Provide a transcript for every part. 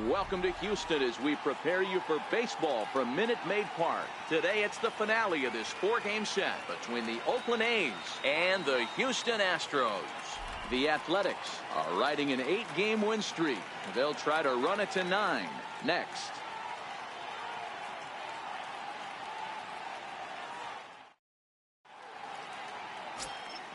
Welcome to Houston as we prepare you for baseball from Minute Maid Park. Today it's the finale of this four-game set between the Oakland A's and the Houston Astros. The Athletics are riding an 8-game win streak. They'll try to run it to 9 next.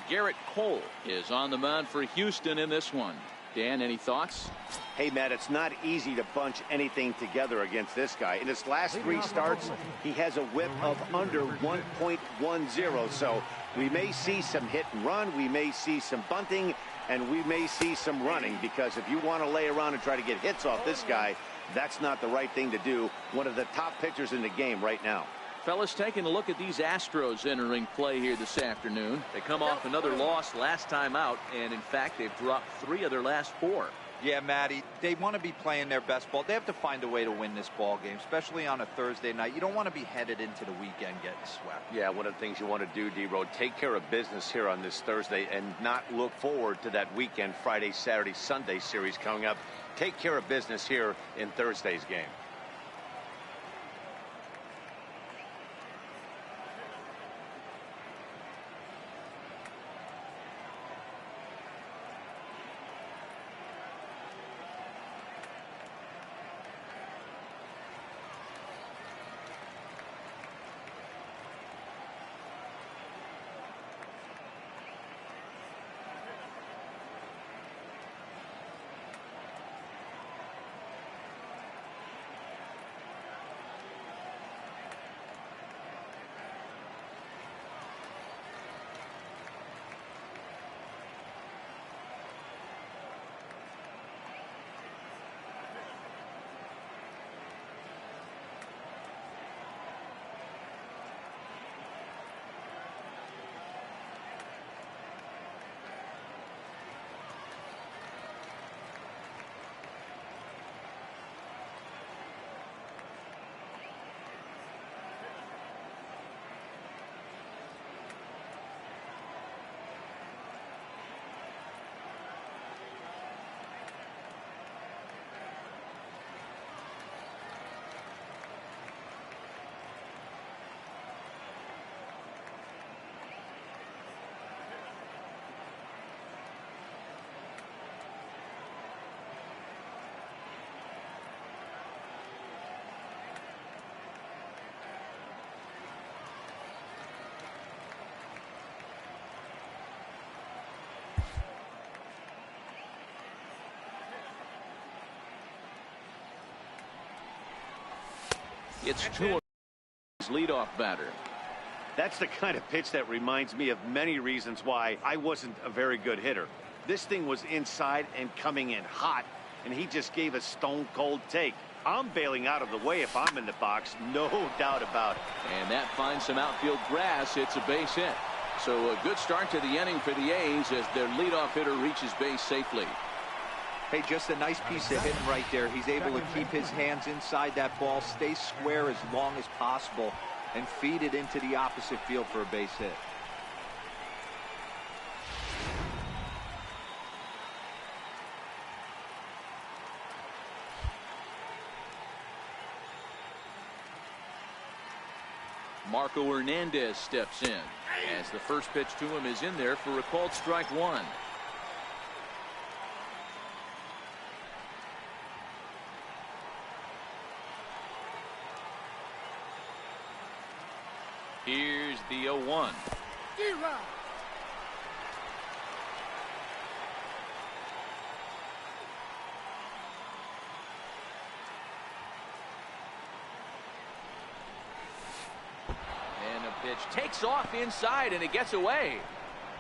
Garrett Cole is on the mound for Houston in this one. Dan, any thoughts? Hey, Matt, it's not easy to bunch anything together against this guy. In his last 3 starts, he has a whip of under 1.10. So we may see some hit and run. We may see some bunting, and we may see some running, because if you want to lay around and try to get hits off this guy, that's not the right thing to do. One of the top pitchers in the game right now. Fellas, taking a look at these Astros entering play here this afternoon. They come off another loss last time out, and in fact they've dropped 3 of their last 4. Yeah, Matty, they want to be playing their best ball. They have to find a way to win this ball game, especially on a Thursday night. You don't want to be headed into the weekend getting swept. Yeah, one of the things you want to do, D-Road, take care of business here on this Thursday and not look forward to that weekend, Friday, Saturday, Sunday series coming up. Take care of business here in Thursday's game. It's 2 leadoff batter. That's the kind of pitch that reminds me of many reasons why I wasn't a very good hitter. This thing was inside and coming in hot, and he just gave a stone-cold take. I'm bailing out of the way if I'm in the box, no doubt about it. And that finds some outfield grass. It's a base hit. So a good start to the inning for the A's as their leadoff hitter reaches base safely. Hey, just a nice piece of hitting right there. He's able to keep his hands inside that ball, stay square as long as possible, and feed it into the opposite field for a base hit. Marco Hernandez steps in as the first pitch to him is in there for a called strike 1. Here's the 0-1. And the pitch takes off inside, and it gets away.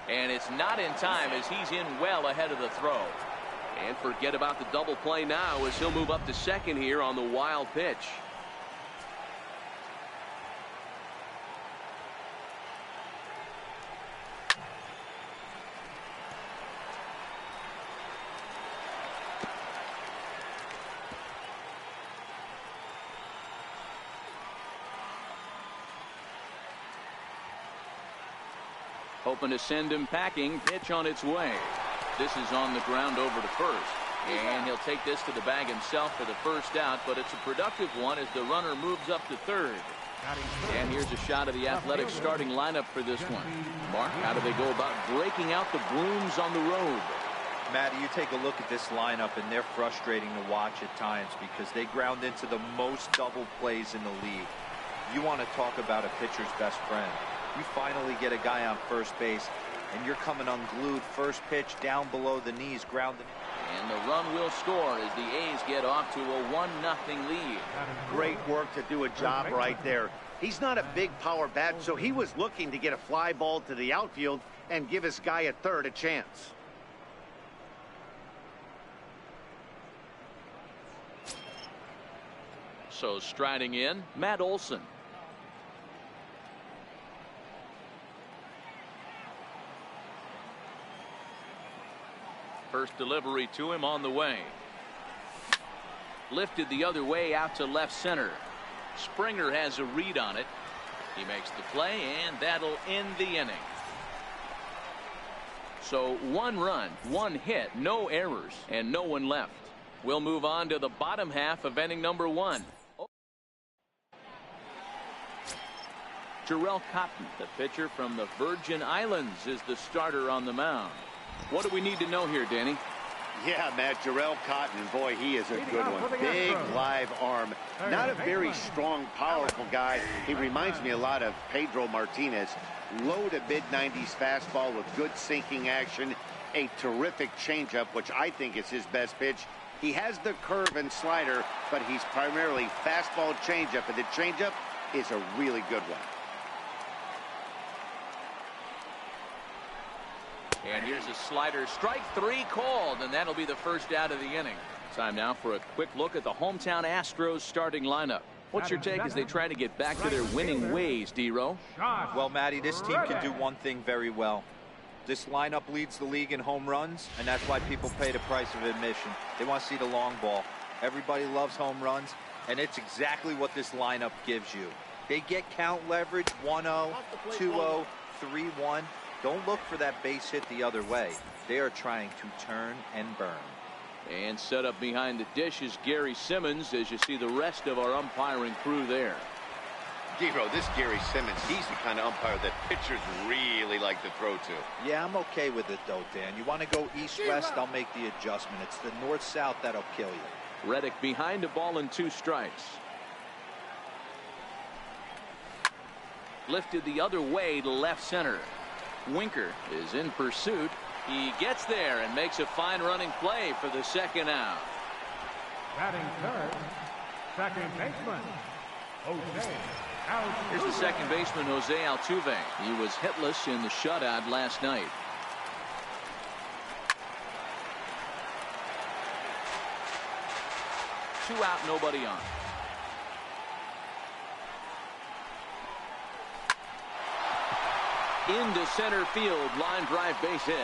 And it's not in time as he's in well ahead of the throw. And forget about the double play now as he'll move up to second here on the wild pitch. Hoping to send him packing. Pitch on its way. This is on the ground over to first. And he'll take this to the bag himself for the first out, but it's a productive one as the runner moves up to third. And here's a shot of the Athletics starting lineup for this one. Mark, how do they go about breaking out the brooms on the road? Matty, you take a look at this lineup, and they're frustrating to watch at times because they ground into the most double plays in the league. You want to talk about a pitcher's best friend. You finally get a guy on first base, and you're coming unglued. First pitch down below the knees, grounded. And the run will score as the A's get off to a 1-0 lead. Great work to do a job right there. He's not a big power bat, so he was looking to get a fly ball to the outfield and give his guy at third a chance. So striding in, Matt Olson. First delivery to him on the way. Lifted the other way out to left center. Springer has a read on it. He makes the play, and that'll end the inning. So 1 run, 1 hit, no errors, and no one left. We'll move on to the bottom half of inning number 1. Jarrell Cotton, the pitcher from the Virgin Islands, is the starter on the mound. What do we need to know here, Danny? Yeah, Matt, Jarrell Cotton, boy, he is a good one. Big live arm. Not a very strong, powerful guy. He reminds me a lot of Pedro Martinez. Low to mid-90s fastball with good sinking action. A terrific changeup, which I think is his best pitch. He has the curve and slider, but he's primarily fastball changeup, and the changeup is a really good one. And here's a slider. Strike 3 called, and that'll be the first out of the inning. Time now for a quick look at the hometown Astros starting lineup. What's your take as they try to get back to their winning ways, D-Row? Well, Matty, this team can do one thing very well. This lineup leads the league in home runs, and that's why people pay the price of admission. They want to see the long ball. Everybody loves home runs, and it's exactly what this lineup gives you. They get count leverage, 1-0, 2-0, 3-1. Don't look for that base hit the other way. They are trying to turn and burn. And set up behind the dish is Gary Simmons as you see the rest of our umpiring crew there. D-Row, this Gary Simmons, he's the kind of umpire that pitchers really like to throw to. Yeah, I'm okay with it, though, Dan. You want to go east-west, I'll make the adjustment. It's the north-south that'll kill you. Reddick behind a ball and 2 strikes. Lifted the other way to left center. Winker is in pursuit. He gets there and makes a fine running play for the second out. Batting third, second baseman, Jose Altuve. Here's the second baseman, Jose Altuve. He was hitless in the shutout last night. Two out, nobody on. Into center field, line drive base hit.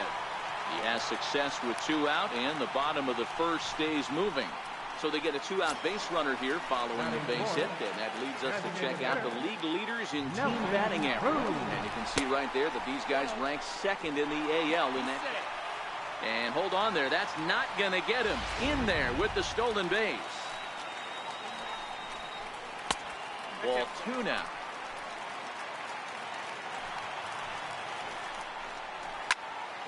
He has success with 2 out, and the bottom of the first stays moving. So they get a 2-out base runner here following the base hit, and that leads us to check out the league leaders in team batting average. And you can see right there that these guys rank second in the AL in that. And hold on there, that's not going to get him in there with the stolen base. Ball 2 now.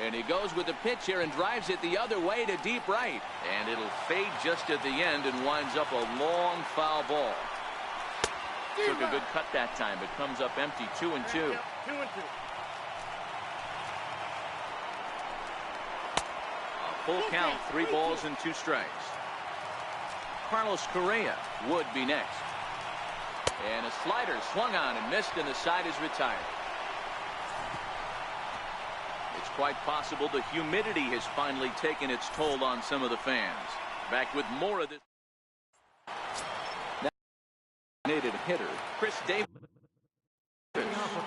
And he goes with the pitch here and drives it the other way to deep right. And it'll fade just at the end and winds up a long foul ball. Took a good cut that time, but comes up empty. 2-2. A full count, 3 balls and 2 strikes. Carlos Correa would be next. And a slider swung on and missed, and the side is retired. It's quite possible the humidity has finally taken its toll on some of the fans. Back with more of this. Designated hitter Chris Davis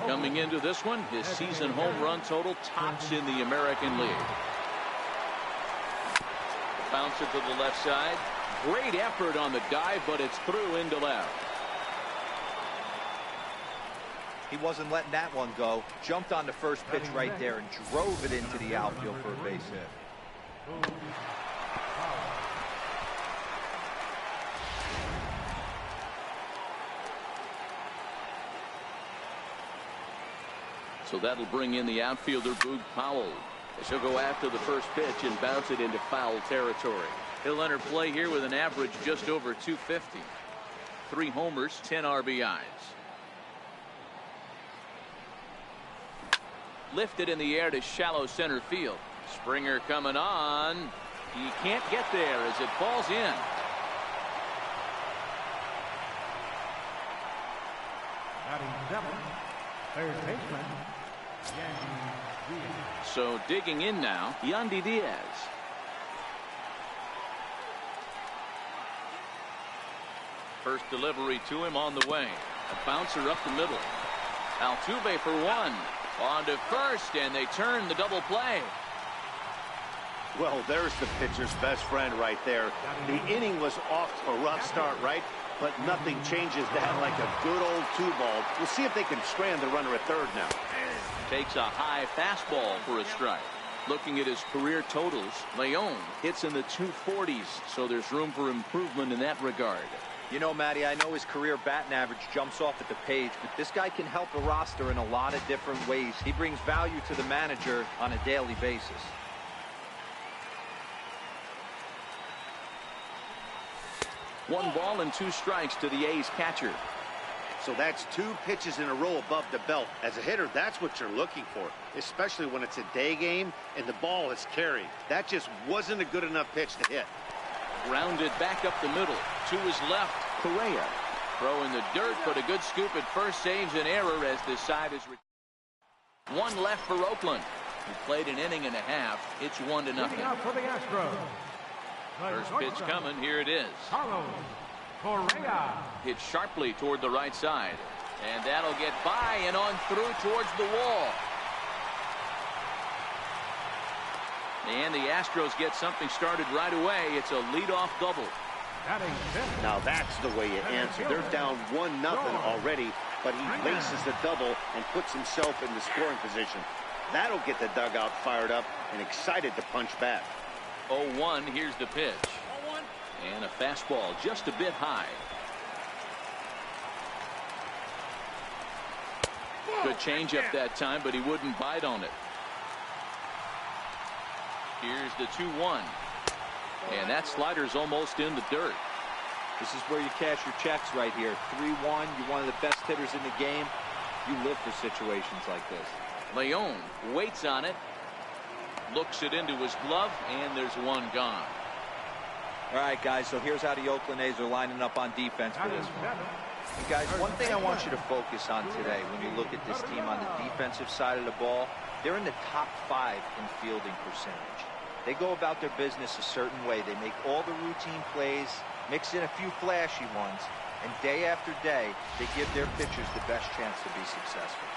coming into this one. His season home run total tops in the American League. Bounce it to the left side. Great effort on the dive, but it's through into left. He wasn't letting that one go. Jumped on the first pitch right there and drove it into the outfield for a base hit. So that'll bring in the outfielder Boog Powell, as he'll go after the first pitch and bounce it into foul territory. He'll enter play here with an average just over 250. 3 homers, 10 RBIs. Lifted in the air to shallow center field. Springer coming on. He can't get there as it falls in. Batting 7th, third baseman, Yandy Diaz. So digging in now, Yandy Diaz. First delivery to him on the way. A bouncer up the middle. Altuve for 1. On to first, and they turn the double play. Well, there's the pitcher's best friend right there. The inning was off to a rough start, right? But nothing changes that like a good old 2-ball. We'll see if they can strand the runner at third now. Takes a high fastball for a strike. Looking at his career totals, Lowe hits in the 240s, so there's room for improvement in that regard. You know, Matty, I know his career batting average jumps off at the page, but this guy can help a roster in a lot of different ways. He brings value to the manager on a daily basis. One ball and 2 strikes to the A's catcher. So that's 2 pitches in a row above the belt. As a hitter, that's what you're looking for, especially when it's a day game and the ball is carried. That just wasn't a good enough pitch to hit. Grounded back up the middle. To his left, Correa. Throw in the dirt, but a good scoop at first saves an error as this side is. 1 left for Oakland, who played an inning and a half. It's 1-0. Out for the Astros. First pitch coming. Here it is. Correa. Hit sharply toward the right side. And that'll get by and on through towards the wall. And the Astros get something started right away. It's a leadoff double. Now that's the way you answer. They're down 1-0 already, but he laces the double and puts himself in the scoring position. That'll get the dugout fired up and excited to punch back. 0-1. Here's the pitch. And a fastball just a bit high. Good changeup that time, but he wouldn't bite on it. Here's the 2-1. And that slider's almost in the dirt. This is where you cash your checks right here. 3-1. You're one of the best hitters in the game. You live for situations like this. Lowe waits on it. Looks it into his glove, and there's 1 gone. All right, guys, so here's how the Oakland A's are lining up on defense for this one. And guys, one thing I want you to focus on today when you look at this team on the defensive side of the ball, they're in the top 5 in fielding percentage. They go about their business a certain way. They make all the routine plays, mix in a few flashy ones, and day after day, they give their pitchers the best chance to be successful.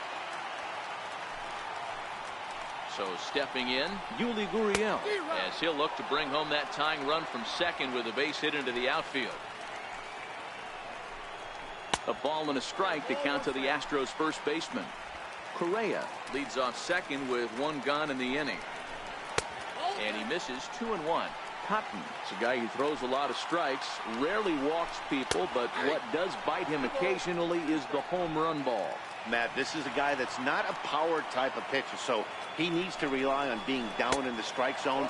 So stepping in, Yuli Gurriel, as he'll look to bring home that tying run from second with a base hit into the outfield. A ball and a strike to count to the Astros first baseman. Correa leads off second with 1 gone in the inning. And he misses 2-1. Cotton is a guy who throws a lot of strikes, rarely walks people, but what does bite him occasionally is the home run ball. Matt, this is a guy that's not a power type of pitcher, so he needs to rely on being down in the strike zone.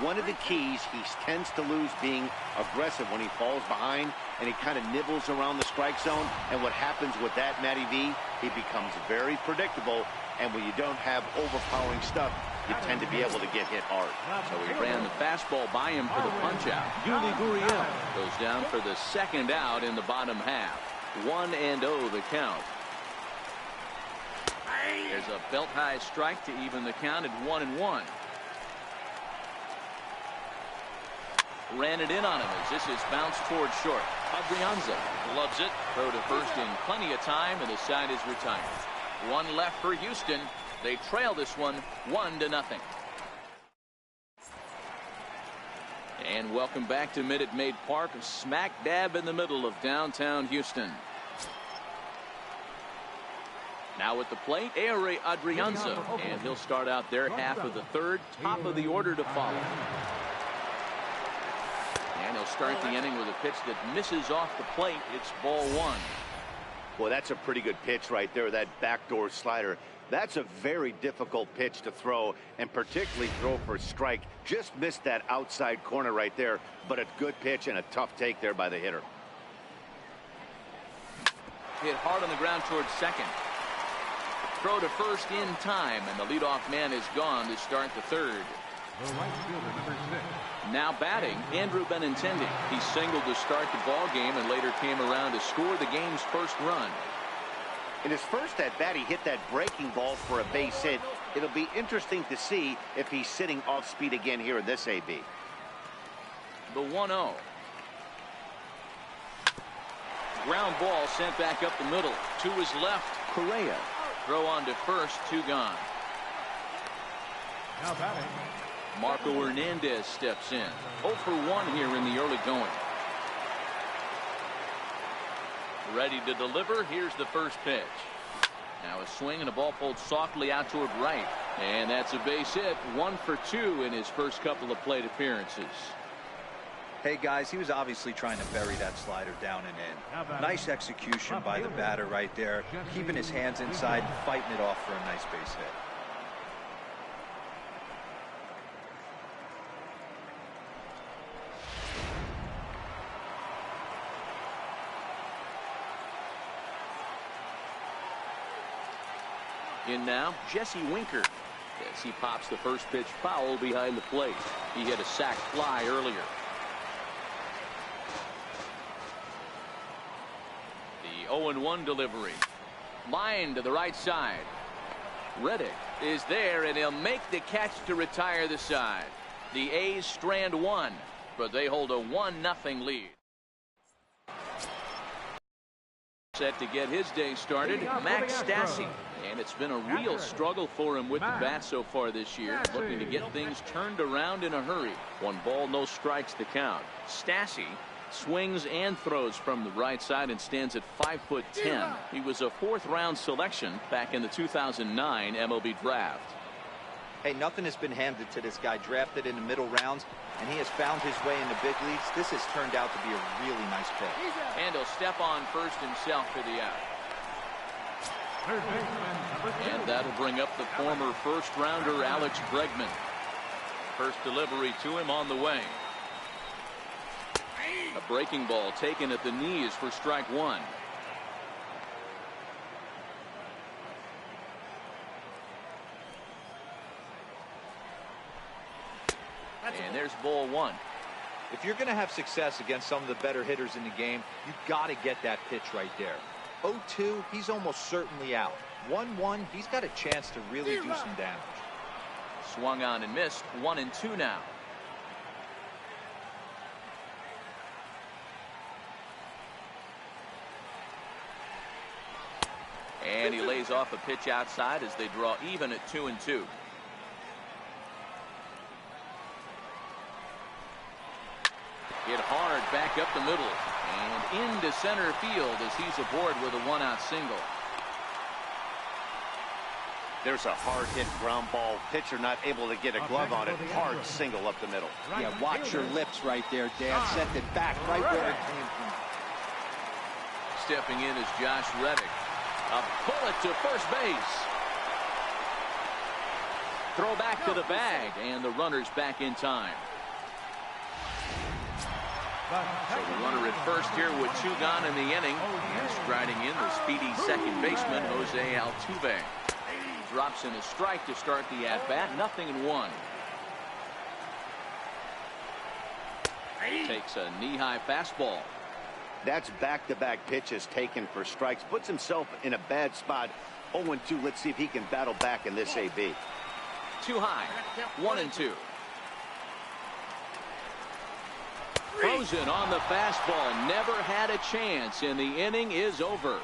One of the keys, he tends to lose being aggressive when he falls behind and he kind of nibbles around the strike zone. And what happens with that, Matty V, he becomes very predictable. And when you don't have overpowering stuff, you tend to be able to get hit hard. So he ran the fastball by him for the punch out. Yuli Gurriel goes down for the second out in the bottom half. 1-0 the count. There's a belt high strike to even the count at 1-1. Ran it in on him as this is bounced towards short. Adrianza loves it. Throw to first in plenty of time, and the side is retired. 1 left for Houston. They trail this one 1-0. And welcome back to Minute Maid Park, smack dab in the middle of downtown Houston. Now at the plate, Ehire Adrianza, and he'll start out their half of the third, top of the order to follow. And he'll start the inning with a pitch that misses off the plate. It's ball 1. Well, that's a pretty good pitch right there, that backdoor slider. That's a very difficult pitch to throw, and particularly throw for strike. Just missed that outside corner right there, but a good pitch and a tough take there by the hitter. Hit hard on the ground towards second. Throw to first in time, and the leadoff man is gone to start the third. The right fielder, number 6. Now batting, Andrew Benintendi. He singled to start the ball game and later came around to score the game's first run. In his first at bat, he hit that breaking ball for a base hit. It'll be interesting to see if he's sitting off speed again here in this AB. The 1-0. Ground ball sent back up the middle. To his left, Correa. Throw on to first, 2 gone. Now batting. Marco Hernandez steps in. 0 for 1 here in the early going. Ready to deliver. Here's the first pitch. Now a swing and a ball pulled softly out toward right. And that's a base hit. 1 for 2 in his first couple of plate appearances. Hey guys, he was obviously trying to bury that slider down and in. Nice execution by the batter right there, keeping his hands inside and fighting it off for a nice base hit. In now, Jesse Winker, as he pops the first pitch foul behind the plate. He hit a sac fly earlier. The 0-1 delivery. Line to the right side. Reddick is there, and he'll make the catch to retire the side. The A's strand 1, but they hold a 1-0 lead. Set to get his day started, Max Stassi. And it's been a real struggle for him with the bat so far this year, looking to get things turned around in a hurry. 1 ball, no strikes to count. Stassi swings and throws from the right side and stands at 5'10". He was a 4th-round selection back in the 2009 MLB draft. Hey, nothing has been handed to this guy. Drafted in the middle rounds, and he has found his way in the big leagues. This has turned out to be a really nice pick. And he'll step on first himself for the out. And that'll bring up the former first-rounder Alex Bregman. First delivery to him on the way. A breaking ball taken at the knees for strike 1. And there's ball 1. If you're going to have success against some of the better hitters in the game, you've got to get that pitch right there. 0-2, he's almost certainly out. 1-1, he's got a chance to really do some damage. Swung on and missed. 1-2 now. And he lays off a pitch outside as they draw even at 2-2. Hit hard back up the middle and into center field as he's aboard with a 1-out single. There's a hard hit ground ball. Pitcher not able to get a glove on it. Hard single up the middle. Yeah, watch your lips right there, Dan. Sent it back right where it came from. Stepping in is Josh Reddick. A bullet to first base. Throw back to the bag, and the runner's back in time. So the runner at first here with 2 gone in the inning. And striding in the speedy second baseman, Jose Altuve. Drops in a strike to start the at-bat. 0-1. Takes a knee-high fastball. That's back-to-back pitches taken for strikes. Puts himself in a bad spot. 0-2. Let's see if he can battle back in this AB. Too high. 1-2. Frozen on the fastball. Never had a chance, and the inning is over.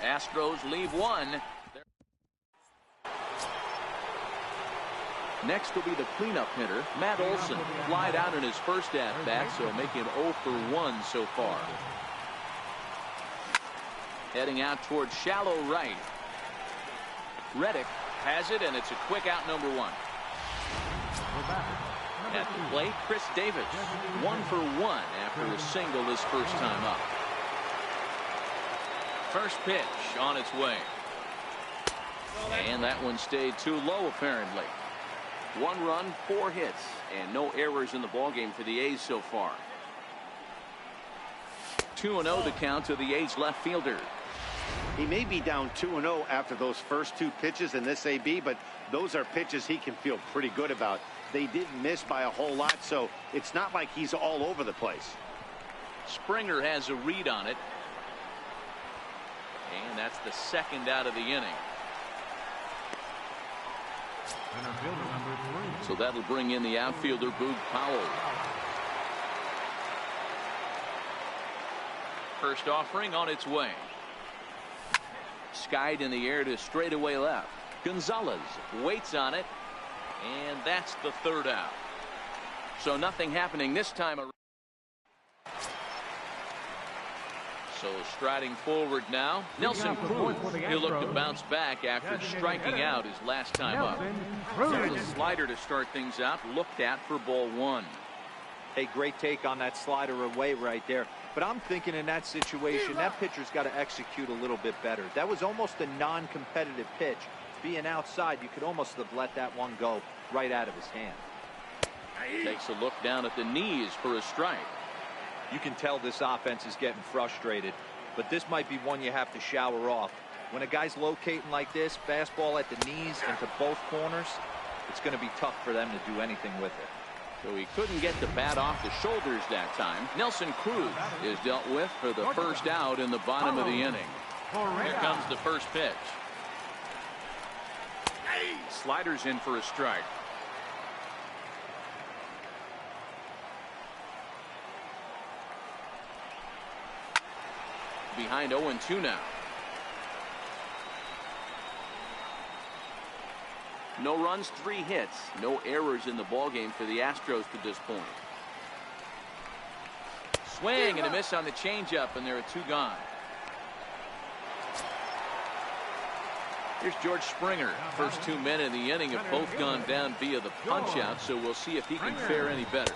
Astros leave 1. Next will be the cleanup hitter, Matt Olson. Flied out in his first at-bat, so making 0 for 1 so far. Heading out towards shallow right. Reddick has it, and it's a quick out, number 1. At the plate, Chris Davis. 1 for 1 after a single his first time up. First pitch on its way. And that one stayed too low, apparently. 1 run, 4 hits, and no errors in the ballgame for the A's so far. 2-0 the count to the A's left fielder. He may be down 2-0 after those first 2 pitches in this AB, but those are pitches he can feel pretty good about. They didn't miss by a whole lot, so it's not like he's all over the place. Springer has a read on it. And that's the second out of the inning. So that'll bring in the outfielder, Boog Powell. First offering on its way. Skied in the air to straightaway left. Gonzalez waits on it. And that's the 3rd out. So nothing happening this time around. So striding forward now, Nelson Cruz. He'll look to bounce back after striking out his last time up. There's a slider to start things out, looked at for ball 1. Hey, great take on that slider away right there. But I'm thinking in that situation, that pitcher's got to execute a little bit better. That was almost a non-competitive pitch. Being outside, you could almost have let that one go right out of his hand. Takes a look down at the knees for a strike. You can tell this offense is getting frustrated, but this might be one you have to shower off. When a guy's locating like this, fastball at the knees into both corners, it's going to be tough for them to do anything with it. So he couldn't get the bat off the shoulders that time. Nelson Cruz is dealt with for the first out in the bottom of the inning. Here comes the first pitch. Sliders in for a strike. Behind 0-2 now. No runs, 3 hits, no errors in the ballgame for the Astros to this point. Swing and a miss on the changeup, and there are 2 gone. Here's George Springer. First 2 men in the inning have both gone down via the punch-out, so we'll see if he can fare any better.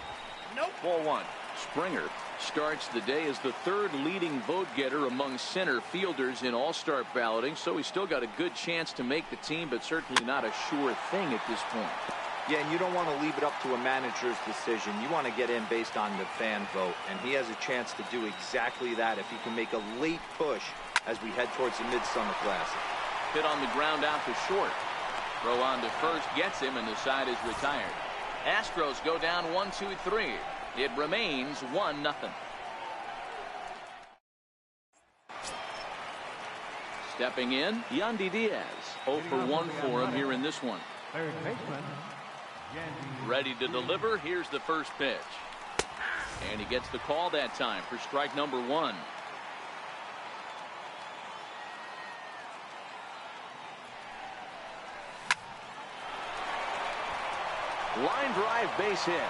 Ball 1. Springer starts the day as the 3rd leading vote getter among center fielders in all-star balloting, so he's still got a good chance to make the team, but certainly not a sure thing at this point. Yeah, and you don't want to leave it up to a manager's decision. You want to get in based on the fan vote, and he has a chance to do exactly that if he can make a late push as we head towards the Midsummer Classic. Hit on the ground out to short. Throw on to first gets him, and the side is retired. Astros go down 1-2-3. It remains 1-0. Stepping in, Yandy Diaz. 0 for 1 for him here in this one. Ready to deliver. Here's the first pitch. And he gets the call that time for strike number 1. Line drive, base hit.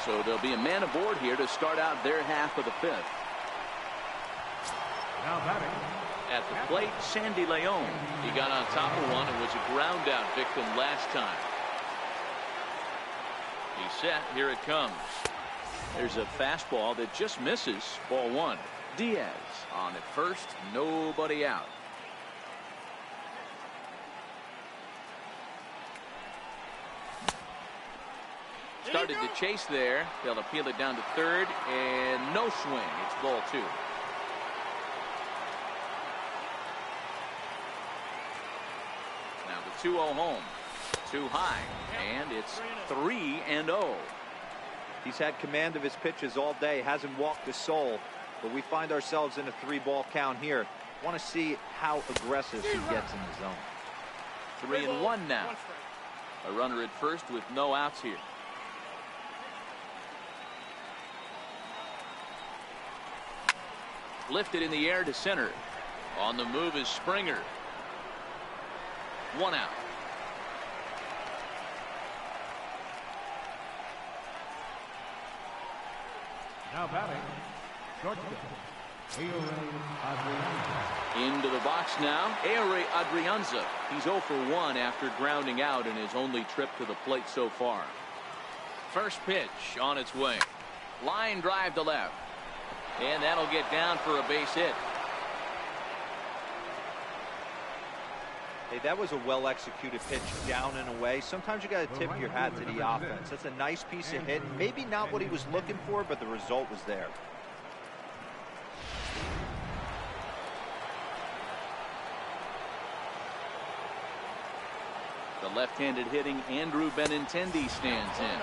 So there'll be a man aboard here to start out their half of the 5th. Now batting. At the plate, Sandy Leone. He got on top of one and was a ground out victim last time. He's set. Here it comes. There's a fastball that just misses. Ball 1. Diaz on at first. Nobody out. Started to chase there. They'll appeal it down to 3rd, and no swing. It's ball 2. Now the 2-0 home. Too high, and it's 3-0. He's had command of his pitches all day. Hasn't walked a soul, but we find ourselves in a 3-ball count here. Want to see how aggressive he gets in the zone. 3-1 now. A runner at first with no outs here. Lifted in the air to center. On the move is Springer. 1 out. Now batting. Shortstop. Into the box now, Ehire Adrianza. He's 0 for 1 after grounding out in his only trip to the plate so far. First pitch on its way. Line drive to left. And that'll get down for a base hit. Hey, that was a well-executed pitch down and away. Sometimes you got to tip your hat to the offense. That's a nice piece of hitting. Maybe not what he was looking for, but the result was there. The left-handed hitting Andrew Benintendi stands in.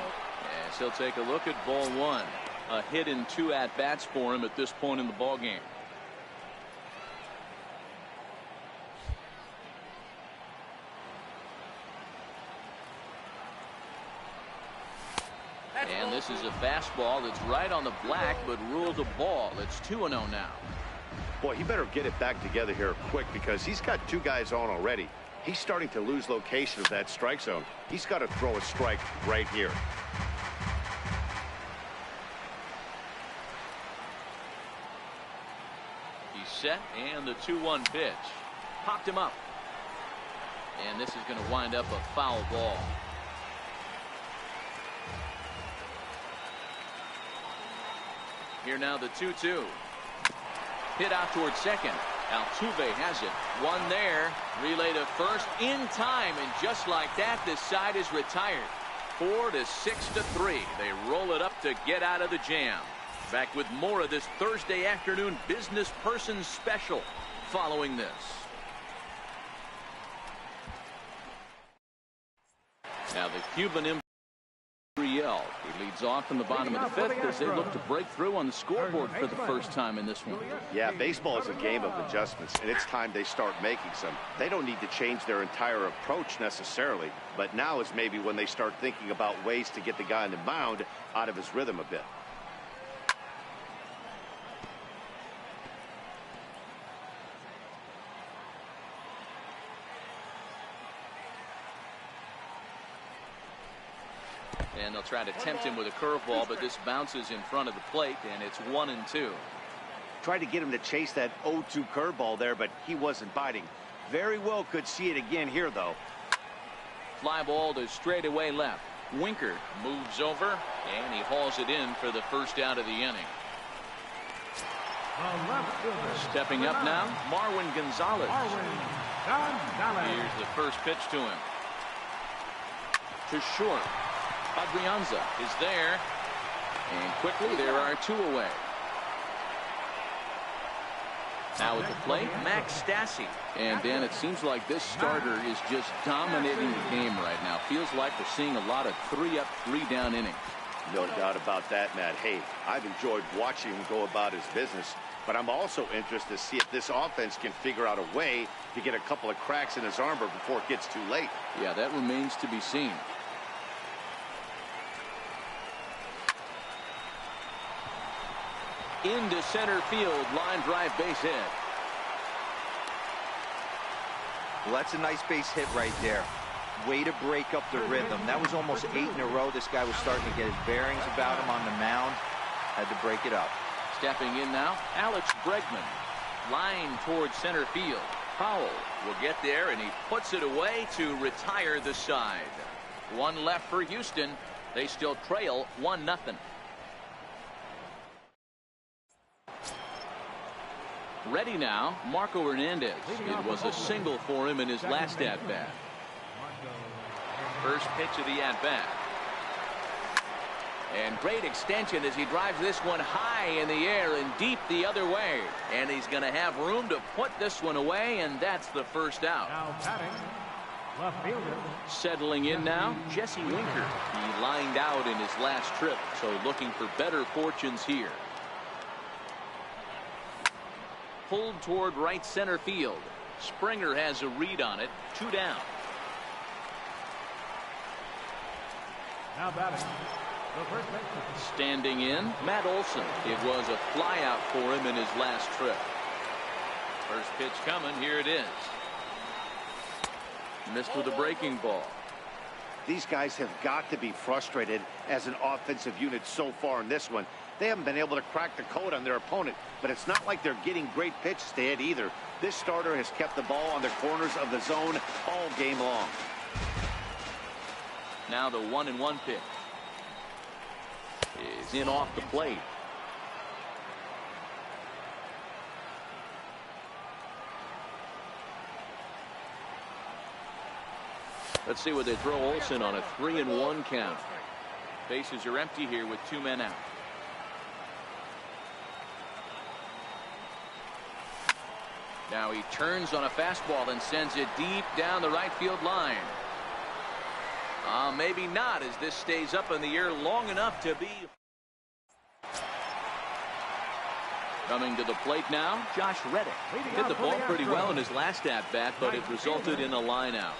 As he'll take a look at ball one. A hit in 2 at-bats for him at this point in the ballgame. And this is a fastball that's right on the black, but ruled a ball. It's 2-0 now. Boy, he better get it back together here quick because he's got 2 guys on already. He's starting to lose location of that strike zone. He's got to throw a strike right here. He's set, and the 2-1 pitch. Popped him up. And this is going to wind up a foul ball. Here now the 2-2. Hit out towards second. Altuve has it. One there. Relay to first in time. And just like that, this side is retired. 4-6-3. They roll it up to get out of the jam. Back with more of this Thursday afternoon business person special following this. Now the Cuban Riel. He leads off in the bottom of the 5th as they look to break through on the scoreboard for the first time in this one. Yeah, baseball is a game of adjustments, and it's time they start making some. They don't need to change their entire approach necessarily, but now is maybe when they start thinking about ways to get the guy on the mound out of his rhythm a bit. And they'll try to tempt him with a curveball, but this bounces in front of the plate, and it's 1-2. Tried to get him to chase that 0-2 curveball there, but he wasn't biting. Very well could see it again here, though. Fly ball to straightaway left. Winker moves over, and he hauls it in for the first out of the inning. Stepping up now, Marwin Gonzalez. Here's the first pitch to him. To short. Adrianza is there, and quickly there are 2 away. Now at the plate, Max Stassi. And Dan, it seems like this starter is just dominating the game right now. Feels like we're seeing a lot of 3-up, 3-down innings. No doubt about that, Matt. Hey, I've enjoyed watching him go about his business, but I'm also interested to see if this offense can figure out a way to get a couple of cracks in his armor before it gets too late. Yeah, that remains to be seen. Into center field, line drive base hit. Well, that's a nice base hit right there. Way to break up the rhythm. That was almost 8 in a row. This guy was starting to get his bearings about him on the mound. Had to break it up. Stepping in now, Alex Bregman. Line towards center field. Powell will get there, and he puts it away to retire the side. 1 left for Houston. They still trail 1-0. Ready now, Marco Hernandez. It was a single for him in his last at-bat. First pitch of the at-bat. And great extension as he drives this one high in the air and deep the other way. And he's going to have room to put this one away, and that's the first out. Now batting, left fielder. Settling in now, Jesse Winker. He lined out in his last trip, so looking for better fortunes here. Pulled toward right center field. Springer has a read on it. 2 down. Now batting, the first baseman. Standing in, Matt Olson. It was a flyout for him in his last trip. First pitch coming. Here it is. Missed with a breaking ball. These guys have got to be frustrated as an offensive unit so far in this one. They haven't been able to crack the code on their opponent, but it's not like they're getting great pitches to hit either. This starter has kept the ball on the corners of the zone all game long. Now the 1-1 pitch is in off the plate. Let's see what they throw Olsen on a 3-1 count. Bases are empty here with 2 men out. Now he turns on a fastball and sends it deep down the right field line. Maybe not, as this stays up in the air long enough to be. Coming to the plate now, Josh Reddick. Hit the ball pretty well in his last at-bat, but it resulted in a line out.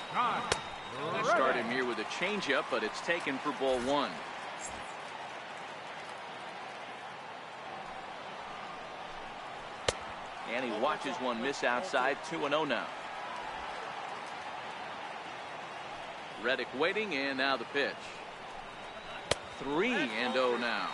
They start him here with a changeup, but it's taken for ball 1. And he watches one miss outside. 2-0 now. Reddick waiting, and now the pitch. 3-0 now.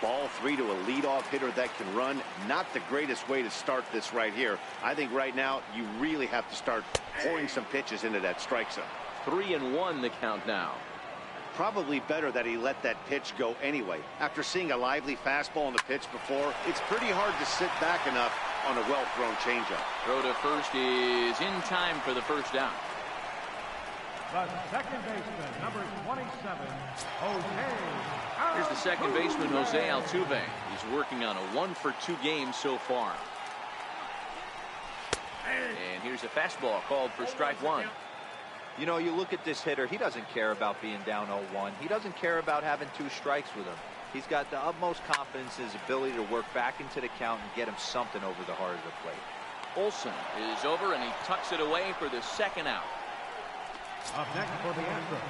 Ball 3 to a leadoff hitter that can run. Not the greatest way to start this right here. I think right now you really have to start pouring some pitches into that strike zone. 3-1 the count now. Probably better that he let that pitch go anyway. After seeing a lively fastball on the pitch before, it's pretty hard to sit back enough on a well-thrown changeup. Throw to first is in time for the first down. The second baseman, number 27, Jose. Here's the second baseman, Jose Altuve. He's working on a 1-for-2 game so far. And here's a fastball called for strike 1. You know, you look at this hitter, he doesn't care about being down 0-1. He doesn't care about having 2 strikes with him. He's got the utmost confidence in his ability to work back into the count and get him something over the heart of the plate. Olsen is over, and he tucks it away for the second out. Up next for the Astros.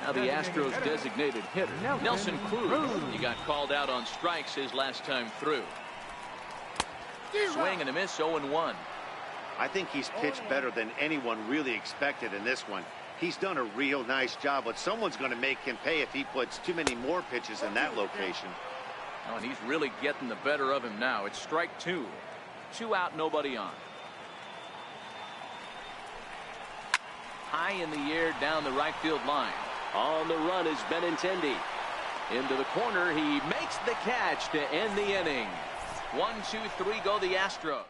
Now the Astros designated hitter, Nelson Cruz. He got called out on strikes his last time through. Swing and a miss, 0-1. I think he's pitched better than anyone really expected in this one. He's done a real nice job, but someone's going to make him pay if he puts too many more pitches in that location. Oh, and he's really getting the better of him now. It's strike 2. 2 out, nobody on. High in the air down the right field line. On the run is Benintendi. Into the corner, he makes the catch to end the inning. 1, 2, 3 go the Astros.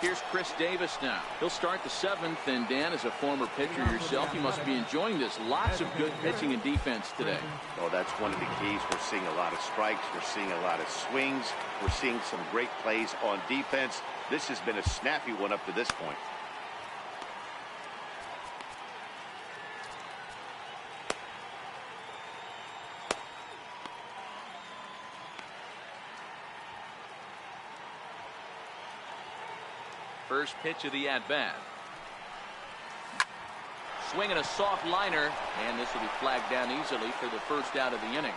Here's Chris Davis now. He'll start the 7th, and Dan, as a former pitcher yourself, you must be enjoying this. Lots of good pitching and defense today. Oh, that's one of the keys. We're seeing a lot of strikes. We're seeing a lot of swings. We're seeing some great plays on defense. This has been a snappy one up to this point. First pitch of the at-bat. Swinging a soft liner, and this will be flagged down easily for the first out of the inning.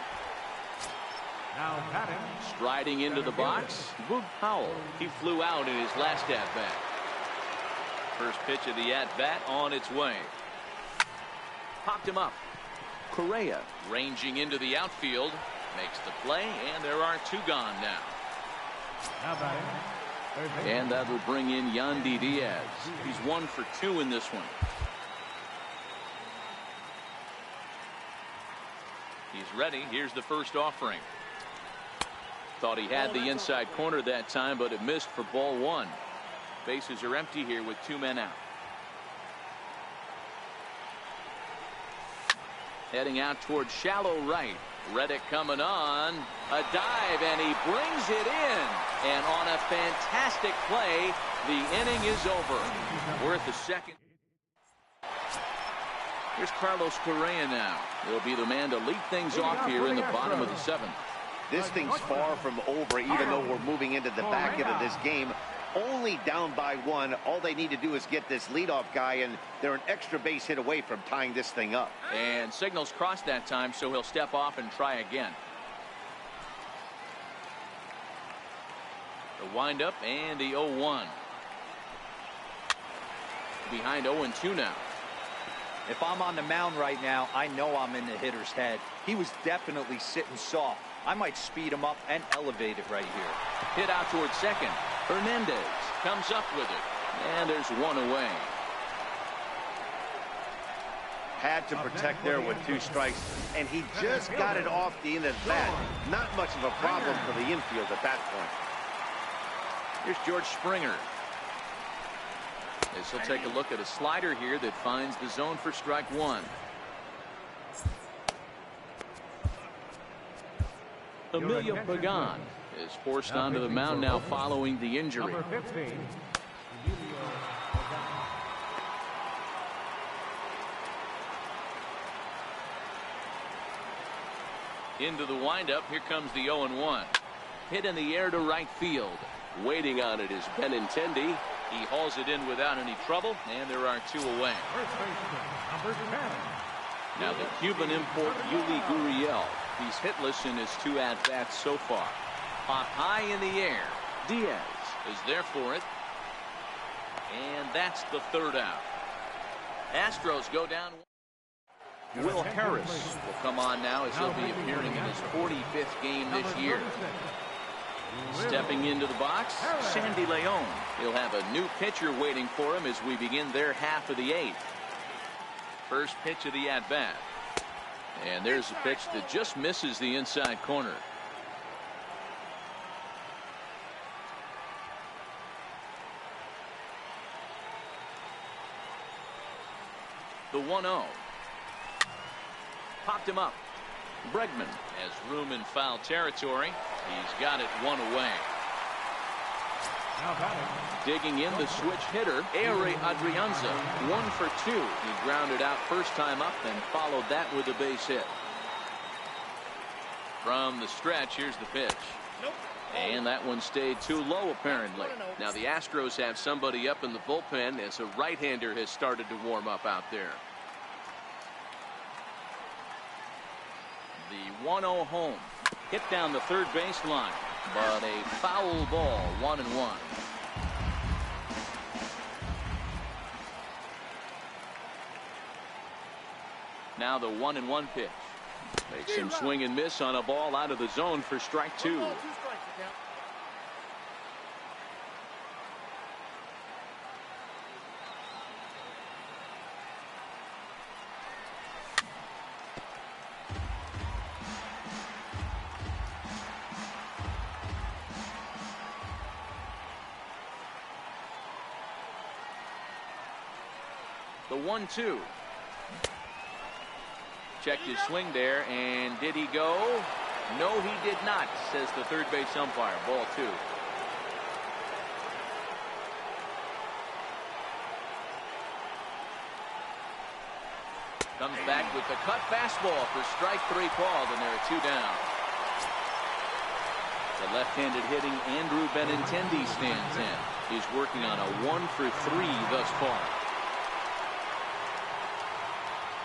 Now batting. Striding into the box, Boog Powell. He flew out in his last at-bat. First pitch of the at-bat on its way. Popped him up. Correa ranging into the outfield. Makes the play, and there are 2 gone now. Now batting. And that will bring in Yandy Diaz. He's 1 for 2 in this one. He's ready. Here's the first offering. Thought he had the inside corner that time, but it missed for ball 1. Bases are empty here with 2 men out. Heading out towards shallow right. Reddick coming on. A dive, and he brings it in. And on a fantastic play, the inning is over. Worth a second. Here's Carlos Correa now. He'll be the man to lead things off here in the bottom of the 7th. This thing's far from over, even though we're moving into the back end of this game. Only down by 1. All they need to do is get this leadoff guy, and they're an extra base hit away from tying this thing up. And signals crossed that time, so he'll step off and try again. The windup and the 0-1. Behind 0-2 now. If I'm on the mound right now, I know I'm in the hitter's head. He was definitely sitting soft. I might speed him up and elevate it right here. Hit out towards second. Hernandez comes up with it. And there's 1 away. Had to protect there with 2 strikes, and he just got it off the end of the bat. Not much of a problem for the infield at that point. Here's George Springer. As he'll take a look at a slider here that finds the zone for strike one. Emilio Pagan is forced onto the mound now following the injury. Number 15. Into the windup. Here comes the 0-1. Hit in the air to right field. Waiting on it is Benintendi. He hauls it in without any trouble, and there are two away. First baseman, number 10. Now the Cuban import Yuli Gurriel. He's hitless in his two at-bats so far. Pop high in the air. Diaz is there for it. And that's the third out. Astros go down. Will Harris will come on now as he'll be appearing in his 45th game this year. Stepping into the box, Sandy Leon. He'll have a new pitcher waiting for him as we begin their half of the eighth. First pitch of the at-bat. And there's a pitch that just misses the inside corner. The 1-0. Popped him up. Bregman has room in foul territory. He's got it one away. Digging in the switch hitter, Ehire Adrianza, 1 for 2. He grounded out first time up and followed that with a base hit. From the stretch, here's the pitch. And that one stayed too low apparently. Now the Astros have somebody up in the bullpen as a right-hander has started to warm up out there. The 1-0 home. Hit down the third baseline, but a foul ball, 1-1. Now the 1-1 pitch. Makes him swing and miss on a ball out of the zone for strike two. The 1-2. Checked his swing there, and did he go? No, he did not, says the third base umpire. Ball 2. Comes back with the cut fastball for strike 3 called, and there are 2 down. The left-handed hitting Andrew Benintendi stands in. He's working on a 1 for 3 thus far.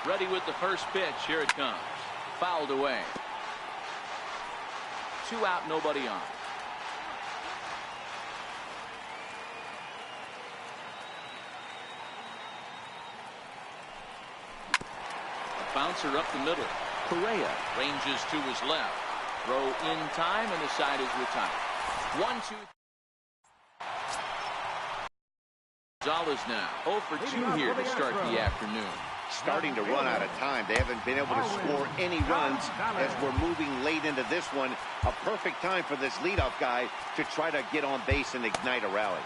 Ready with the first pitch. Here it comes. Fouled away. 2 out, nobody on. A bouncer up the middle. Correa ranges to his left. Throw in time, and the side is retired. 1-2. Gonzalez now 0 for 2 here to start the afternoon. Starting to run out of time. They haven't been able to score any runs as we're moving late into this one. A perfect time for this leadoff guy to try to get on base and ignite a rally.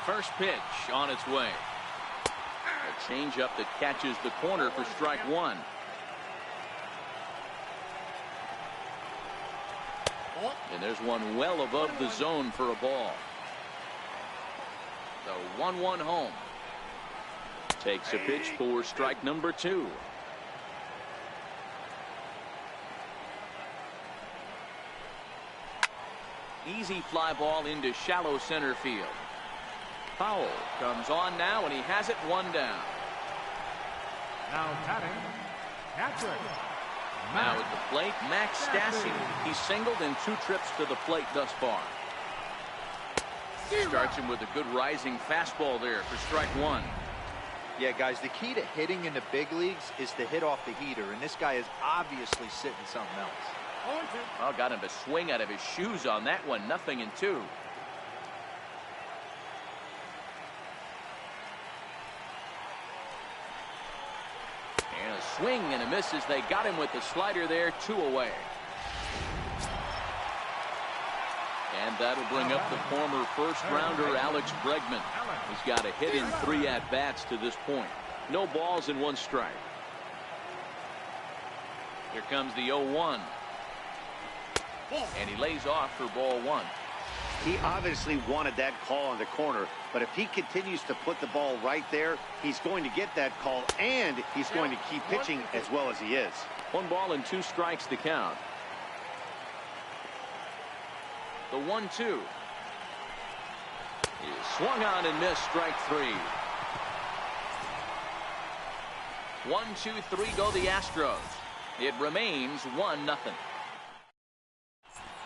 First pitch on its way. A changeup that catches the corner for strike 1. And there's one well above the zone for a ball. The 1-1 home. Takes a pitch for strike number 2. Easy fly ball into shallow center field. Foul comes on now, and he has it 1 down. Now batting, Patrick. Now at the plate, Max Stassi. He's singled in 2 trips to the plate thus far. Starts him with a good rising fastball there for strike 1. Yeah, guys, the key to hitting in the big leagues is to hit off the heater, and this guy is obviously sitting something else. Oh, got him to swing out of his shoes on that one. 0-2. swing and a miss as they got him with the slider there. 2 away. And that'll bring up the former first-rounder Alex Bregman. He's got a hit in 3 at-bats to this point. No balls and 1 strike. Here comes the 0-1. And he lays off for ball 1. He obviously wanted that call in the corner, but if he continues to put the ball right there, he's going to get that call, and he's going to keep pitching as well as he is. 1 ball and 2 strikes to count. The 1-2 is swung on and missed. Strike 3. 1-2-3 go the Astros. It remains 1-0.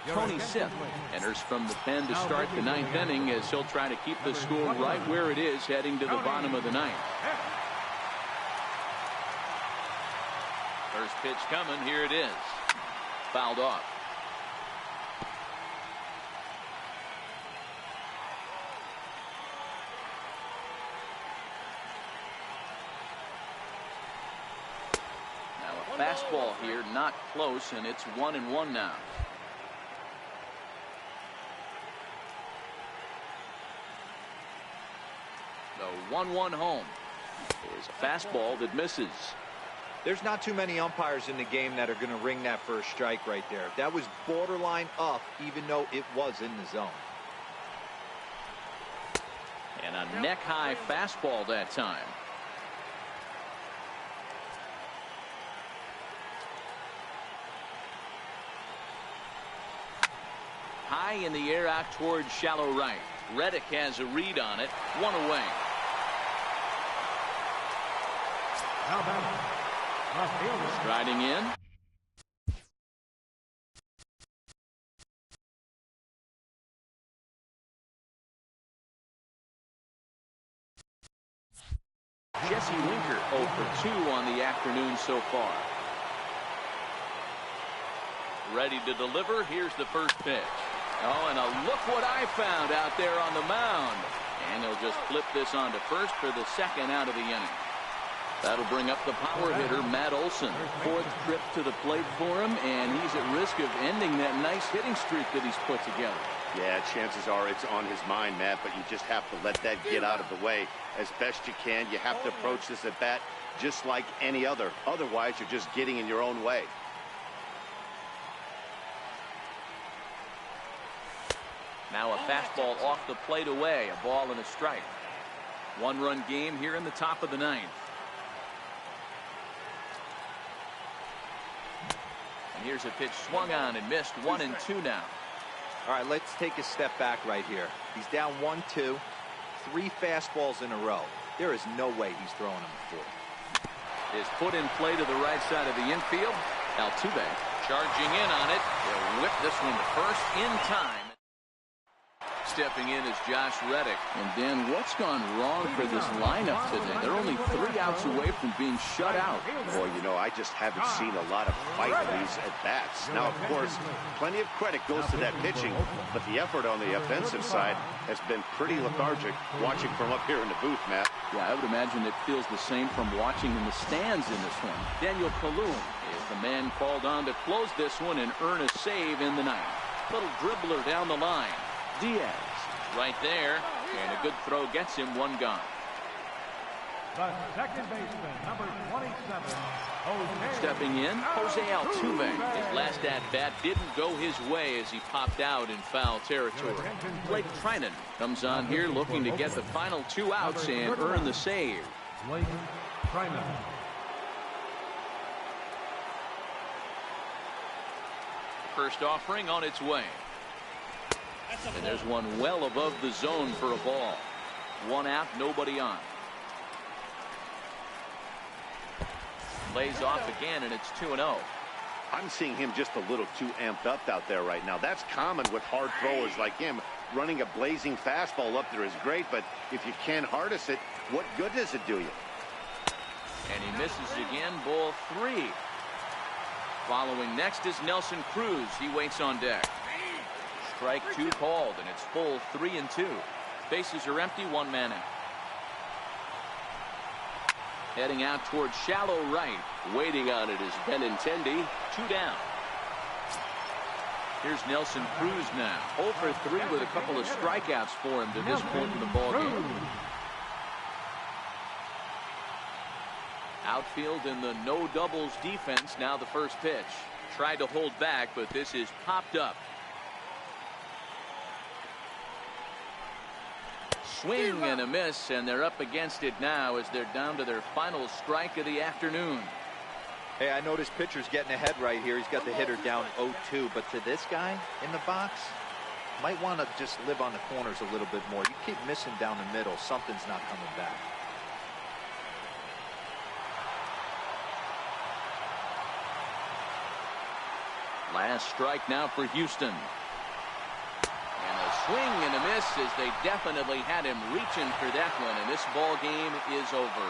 Tony Sipp enters from the pen to start the 9th inning as he'll try to keep the score right where it is heading to the bottom of the 9th. First pitch coming. Here it is. Fouled off. Now a fastball here, not close, and it's 1-1 now. The 1-1 home is a fastball that misses. There's not too many umpires in the game that are going to ring that first strike right there. That was borderline up, even though it was in the zone. And a neck-high fastball that time. High in the air out towards shallow right. Reddick has a read on it. 1 away. Striding in. Jesse Winker 0 for 2 on the afternoon so far. Ready to deliver. Here's the first pitch. Oh, and look what I found out there on the mound. And they'll just flip this on to first for the 2nd out of the inning. That'll bring up the power hitter, Matt Olson. 4th trip to the plate for him, and he's at risk of ending that nice hitting streak that he's put together. Yeah, chances are it's on his mind, Matt, but you just have to let that get out of the way as best you can. You have to approach this at bat just like any other. Otherwise, you're just getting in your own way. Now a fastball off the plate away. A ball and a strike. 1-run game here in the top of the 9th. And here's a pitch swung on and missed. 1-2 now. All right, let's take a step back right here. He's down 1-2, 3 fastballs in a row. There is no way he's throwing them before. Is put in play to the right side of the infield. Altuve charging in on it. He'll whip this one to first in time. Stepping in is Josh Reddick. And Dan, what's gone wrong for this lineup today? They're only 3 outs away from being shut out. Boy, you know, I just haven't seen a lot of fight in these at-bats. Now, of course, plenty of credit goes to that pitching, but the effort on the offensive side has been pretty lethargic watching from up here in the booth, Matt. Yeah, I would imagine it feels the same from watching in the stands in this one. Daniel Calhoun is the man called on to close this one and earn a save in the 9th. Little dribbler down the line. Diaz right there, and a good throw gets him 1 gone. The second baseman, number 27, Jose. Stepping in, Jose Altuve. His last at-bat didn't go his way as he popped out in foul territory. Blake Trinan comes on here looking to get the final 2 outs and earn the save. Blake Trinan. First offering on its way. And there's one well above the zone for a ball. 1 out, nobody on. Lays off again, and it's 2-0. I'm seeing him just a little too amped up out there right now. That's common with hard throwers like him. Running a blazing fastball up there is great, but if you can't harness it, what good does it do you? And he misses again, ball 3. Following next is Nelson Cruz. He waits on deck. Strike 2 called, and it's full 3-2. Bases are empty, 1 man out. Heading out towards shallow right. Waiting on it is Benintendi. 2 down. Here's Nelson Cruz now. 0 for 3 with a couple of strikeouts for him to this point in the ballgame. Outfield in the no doubles defense. Now the first pitch. Tried to hold back, but this is popped up. Swing and a miss, and they're up against it now as they're down to their final strike of the afternoon. Hey, I noticed pitcher's getting ahead right here. He's got the hitter down 0-2, but to this guy in the box, might want to just live on the corners a little bit more. You keep missing down the middle, something's not coming back. Last strike now for Houston. And a swing and a miss as they definitely had him reaching for that one, and this ball game is over.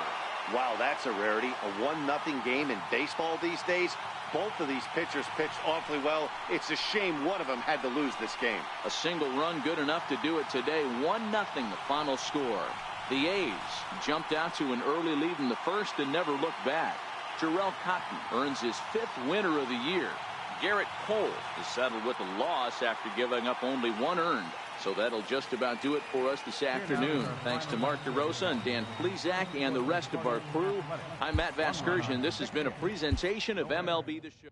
Wow, that's a rarity. A 1-0 game in baseball these days. Both of these pitchers pitched awfully well. It's a shame one of them had to lose this game. A single run good enough to do it today. 1-0 the final score. The A's jumped out to an early lead in the first and never looked back. Jarrell Cotton earns his 5th winner of the year. Garrett Cole is settled with a loss after giving up only 1 earned. So that'll just about do it for us this afternoon. Thanks to Mark DeRosa and Dan Plesac and the rest of our crew. I'm Matt Vasgersian. This has been a presentation of MLB The Show.